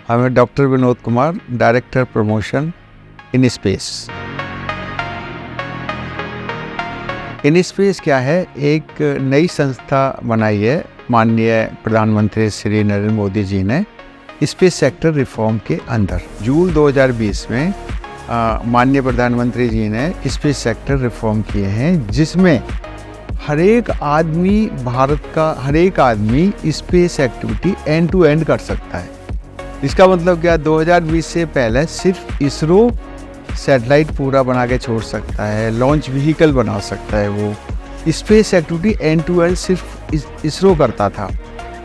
मैं doctor Vinod Kumar, director promotion in space. In space क्या है? एक नई संस्था बनाई है माननीय प्रधानमंत्री श्री नरेंद्र मोदी जी ने स्पेस सेक्टर रिफॉर्म के अंदर। जून 2020 में माननीय प्रधानमंत्री जी ने स्पेस सेक्टर रिफॉर्म किए हैं, जिसमें हर एक आदमी, भारत का हर एक आदमी space activity end to end कर सकता है। इसका मतलब क्या? 2020 से पहले सिर्फ इसरो सैटेलाइट पूरा बना के छोड़ सकता है, लॉन्च व्हीकल बना सकता है, वो space activity end to end सिर्फ इसरो करता था।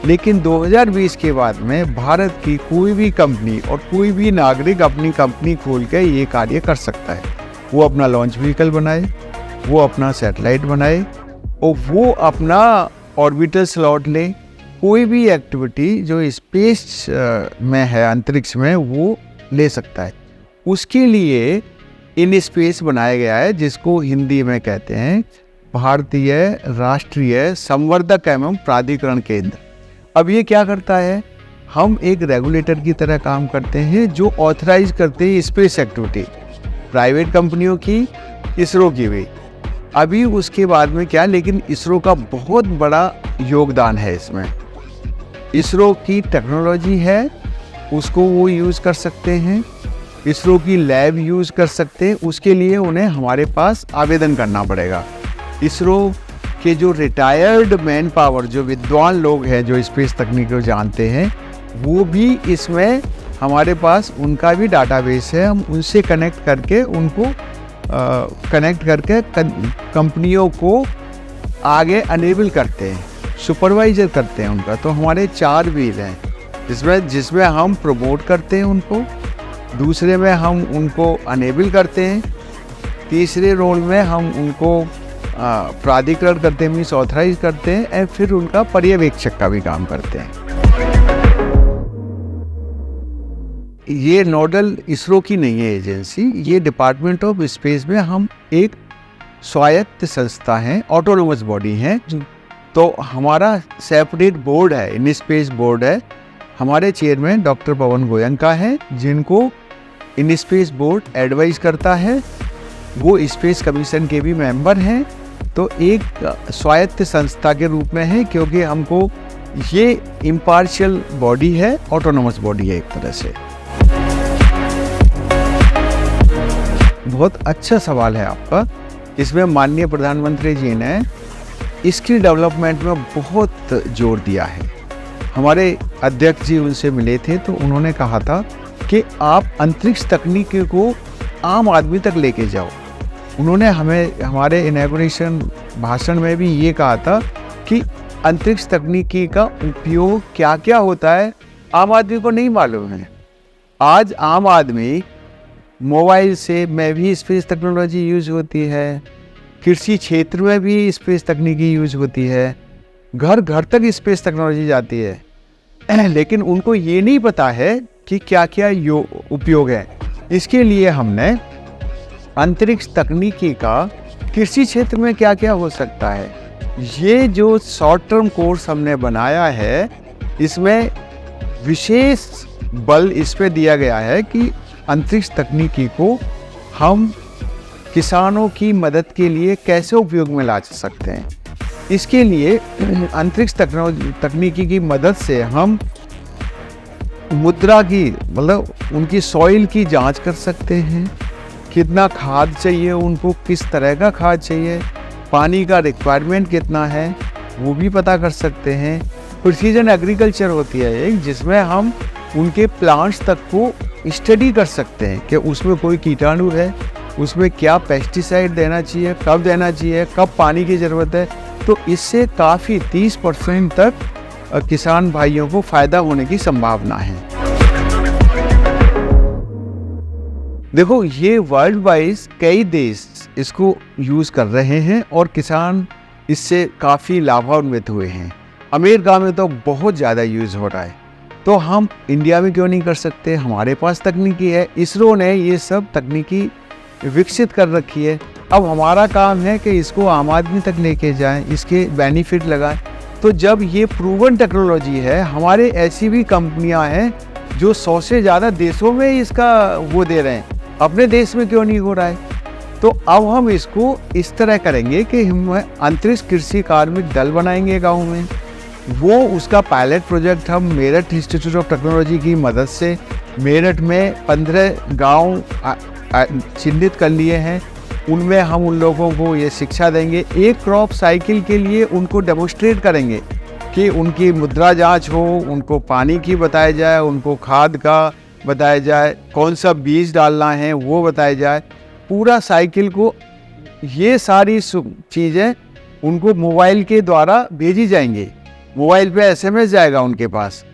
लेकिन 2020 के बाद में भारत की कोई भी कंपनी और कोई भी नागरिक अपनी कंपनी खोल के ये कार्य कर सकता है। वो अपना लॉन्च व्हीकल बनाए, वो अपना सैटेलाइट बनाए और वो अपना ऑर्बिटल स्लॉट ले। कोई भी एक्टिविटी जो स्पेस में है, अंतरिक्ष में, वो ले सकता है। उसके लिए इन स्पेस बनाया गया है, जिसको हिंदी में कहते हैं भारतीय राष्ट्रीय संवर्धक एवं प्राधिकरण केंद्र। अब ये क्या करता है? हम एक रेगुलेटर की तरह काम करते हैं, जो ऑथराइज करते हैं स्पेस एक्टिविटी, प्राइवेट कंपनियों की, इसरो की भी। अभी उसके बाद में क्या, लेकिन इसरो का बहुत बड़ा योगदान है इसमें। इसरो की टेक्नोलॉजी है, उसको वो यूज़ कर सकते हैं, इसरो की लैब यूज़ कर सकते हैं। उसके लिए उन्हें हमारे पास आवेदन करना पड़ेगा। इसरो के जो रिटायर्ड मैन पावर, जो विद्वान लोग हैं, जो स्पेस तकनीक को जानते हैं, वो भी इसमें हमारे पास, उनका भी डाटाबेस है। हम उनसे कनेक्ट करके कंपनियों को आगे अनेबल करते हैं, सुपरवाइजर करते हैं उनका। तो हमारे 4 व्हील हैं, जिसमें हम प्रमोट करते हैं उनको, दूसरे में हम उनको अनेबल करते हैं, तीसरे रोल में हम उनको प्राधिकरण करते हैं, मीन्स ऑथराइज करते हैं, और फिर उनका पर्यवेक्षक का भी काम करते हैं। ये नोडल इसरो की नहीं है एजेंसी, ये डिपार्टमेंट ऑफ स्पेस में हम एक स्वायत्त संस्था हैं, ऑटोनोमस बॉडी हैं। तो हमारा सेपरेट बोर्ड है, इन स्पेस बोर्ड है। हमारे चेयरमैन डॉक्टर पवन गोयनका है, जिनको इन स्पेस बोर्ड एडवाइज करता है। वो स्पेस कमीशन के भी मेंबर हैं। तो एक स्वायत्त संस्था के रूप में है, क्योंकि हमको ये इम्पार्शियल बॉडी है, ऑटोनोमस बॉडी है एक तरह से। बहुत अच्छा सवाल है आपका। इसमें माननीय प्रधानमंत्री जी ने इसकी डेवलपमेंट में बहुत जोर दिया है। हमारे अध्यक्ष जी उनसे मिले थे, तो उन्होंने कहा था कि आप अंतरिक्ष तकनीक को आम आदमी तक लेके जाओ। उन्होंने हमें हमारे इनॉग्रेशन भाषण में भी ये कहा था कि अंतरिक्ष तकनीकी का उपयोग क्या क्या होता है, आम आदमी को नहीं मालूम है। आज आम आदमी मोबाइल से में भी स्पेस टेक्नोलॉजी यूज होती है, कृषि क्षेत्र में भी स्पेस तकनीकी यूज होती है, घर घर तक स्पेस टेक्नोलॉजी जाती है। लेकिन उनको ये नहीं पता है कि क्या क्या उपयोग है। इसके लिए हमने अंतरिक्ष तकनीकी का कृषि क्षेत्र में क्या क्या हो सकता है, ये जो शॉर्ट टर्म कोर्स हमने बनाया है, इसमें विशेष बल इस पे दिया गया है कि अंतरिक्ष तकनीकी को हम किसानों की मदद के लिए कैसे उपयोग में ला सकते हैं। इसके लिए अंतरिक्ष तकनीकी की मदद से हम मुद्रा की, मतलब उनकी सॉइल की जांच कर सकते हैं, कितना खाद चाहिए उनको, किस तरह का खाद चाहिए, पानी का रिक्वायरमेंट कितना है, वो भी पता कर सकते हैं। प्रिसीजन एग्रीकल्चर होती है एक, जिसमें हम उनके प्लांट्स तक को स्टडी कर सकते हैं कि उसमें कोई कीटाणु है, उसमें क्या पेस्टिसाइड देना चाहिए, कब देना चाहिए, कब पानी की ज़रूरत है। तो इससे काफ़ी 30% तक किसान भाइयों को फ़ायदा होने की संभावना है। देखो, ये वर्ल्ड वाइज कई देश इसको यूज़ कर रहे हैं और किसान इससे काफ़ी लाभान्वित हुए हैं। अमेरिका में तो बहुत ज़्यादा यूज़ हो रहा है, तो हम इंडिया में क्यों नहीं कर सकते? हमारे पास तकनीकी है, इसरो ने ये सब तकनीकी विकसित कर रखी है। अब हमारा काम है कि इसको आम आदमी तक लेके जाएं, इसके बेनिफिट लगाएं। तो जब ये प्रूवन टेक्नोलॉजी है, हमारे ऐसी भी कंपनियां हैं जो 100 से ज़्यादा देशों में इसका वो दे रहे हैं, अपने देश में क्यों नहीं हो रहा है? तो अब हम इसको इस तरह करेंगे कि हम अंतरिक्ष कृषि कार्मिक दल बनाएंगे गाँव में। वो उसका पायलट प्रोजेक्ट हम मेरठ इंस्टीट्यूट ऑफ टेक्नोलॉजी की मदद से मेरठ में 15 गांव चिन्हित कर लिए हैं। उनमें हम उन लोगों को ये शिक्षा देंगे। एक क्रॉप साइकिल के लिए उनको डेमोस्ट्रेट करेंगे कि उनकी मुद्रा जांच हो, उनको पानी की बताया जाए, उनको खाद का बताया जाए, कौन सा बीज डालना है वो बताया जाए। पूरा साइकिल को ये सारी चीज़ें उनको मोबाइल के द्वारा भेजी जाएंगी। मोबाइल पे SMS जाएगा उनके पास,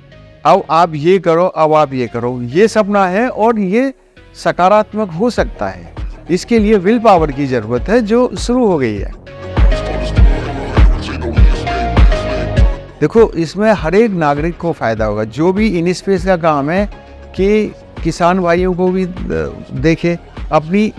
अब आप ये करो, अब आप ये करो। ये सपना है और ये सकारात्मक हो सकता है। इसके लिए विल पावर की ज़रूरत है जो शुरू हो गई है। देखो, इसमें हर एक नागरिक को फ़ायदा होगा। जो भी इन स्पेस का काम है कि किसान भाइयों को भी देखे, अपनी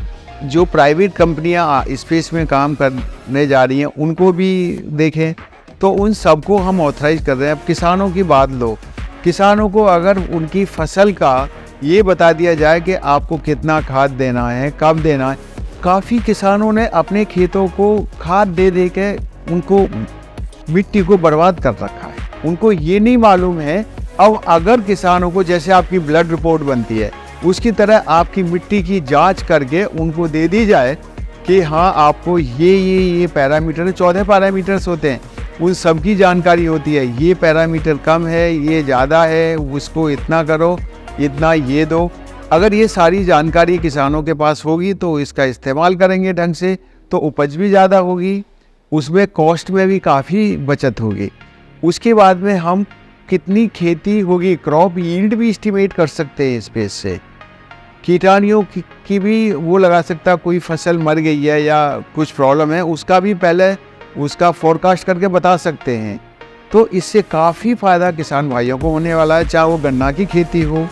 जो प्राइवेट कंपनियां स्पेस में काम करने जा रही हैं उनको भी देखें। तो उन सबको हम ऑथराइज कर रहे हैं। अब किसानों की बात लो, किसानों को अगर उनकी फसल का ये बता दिया जाए कि आपको कितना खाद देना है, कब देना है। काफ़ी किसानों ने अपने खेतों को खाद दे दे के उनको मिट्टी को बर्बाद कर रखा है, उनको ये नहीं मालूम है। अब अगर किसानों को जैसे आपकी ब्लड रिपोर्ट बनती है उसकी तरह आपकी मिट्टी की जांच करके उनको दे दी जाए कि हाँ आपको ये पैरामीटर, 14 पैरामीटर्स होते हैं, उन सब की जानकारी होती है। ये पैरामीटर कम है, ये ज़्यादा है, उसको इतना करो, इतना ये दो। अगर ये सारी जानकारी किसानों के पास होगी तो इसका इस्तेमाल करेंगे ढंग से, तो उपज भी ज़्यादा होगी, उसमें कॉस्ट में भी काफ़ी बचत होगी। उसके बाद में हम कितनी खेती होगी, क्रॉप यील्ड भी एस्टिमेट कर सकते हैं स्पेस से। कीटाणुओं की भी वो लगा सकता, कोई फसल मर गई है या कुछ प्रॉब्लम है उसका भी पहले उसका फोरकास्ट करके बता सकते हैं। तो इससे काफ़ी फ़ायदा किसान भाइयों को होने वाला है। चाहे वो गन्ना की खेती हो,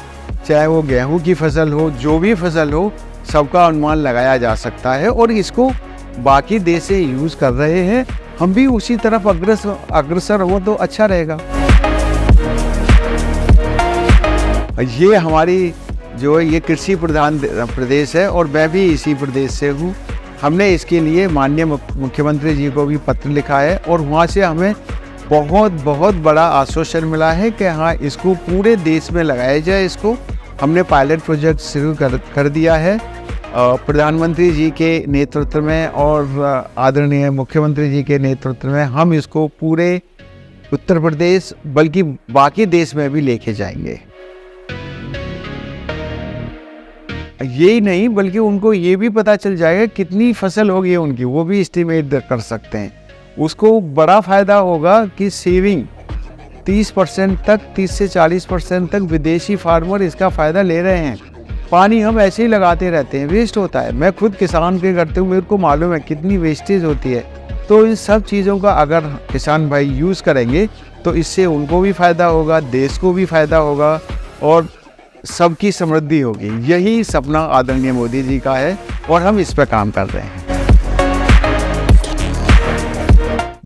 चाहे वो गेहूं की फसल हो, जो भी फसल हो, सबका अनुमान लगाया जा सकता है। और इसको बाकी देश से यूज़ कर रहे हैं, हम भी उसी तरफ अग्रसर हो तो अच्छा रहेगा। ये हमारी जो है ये कृषि प्रधान प्रदेश है और मैं भी इसी प्रदेश से हूँ। हमने इसके लिए माननीय मुख्यमंत्री जी को भी पत्र लिखा है और वहाँ से हमें बहुत बड़ा आश्वासन मिला है कि हाँ इसको पूरे देश में लगाया जाए। इसको हमने पायलट प्रोजेक्ट शुरू कर दिया है प्रधानमंत्री जी के नेतृत्व में और आदरणीय मुख्यमंत्री जी के नेतृत्व में। हम इसको पूरे उत्तर प्रदेश बल्कि बाकी देश में भी लेके जाएंगे। यही नहीं बल्कि उनको ये भी पता चल जाएगा कितनी फसल होगी उनकी, वो भी एस्टिमेट कर सकते हैं। उसको बड़ा फ़ायदा होगा कि सेविंग 30% तक, 30 से 40% तक विदेशी फार्मर इसका फ़ायदा ले रहे हैं। पानी हम ऐसे ही लगाते रहते हैं, वेस्ट होता है। मैं खुद किसान के करते हूँ, मेरे को मालूम है कितनी वेस्टेज होती है। तो इन सब चीज़ों का अगर किसान भाई यूज़ करेंगे तो इससे उनको भी फ़ायदा होगा, देश को भी फ़ायदा होगा और सबकी समृद्धि होगी। यही सपना आदरणीय मोदी जी का है और हम इस पर काम कर रहे हैं।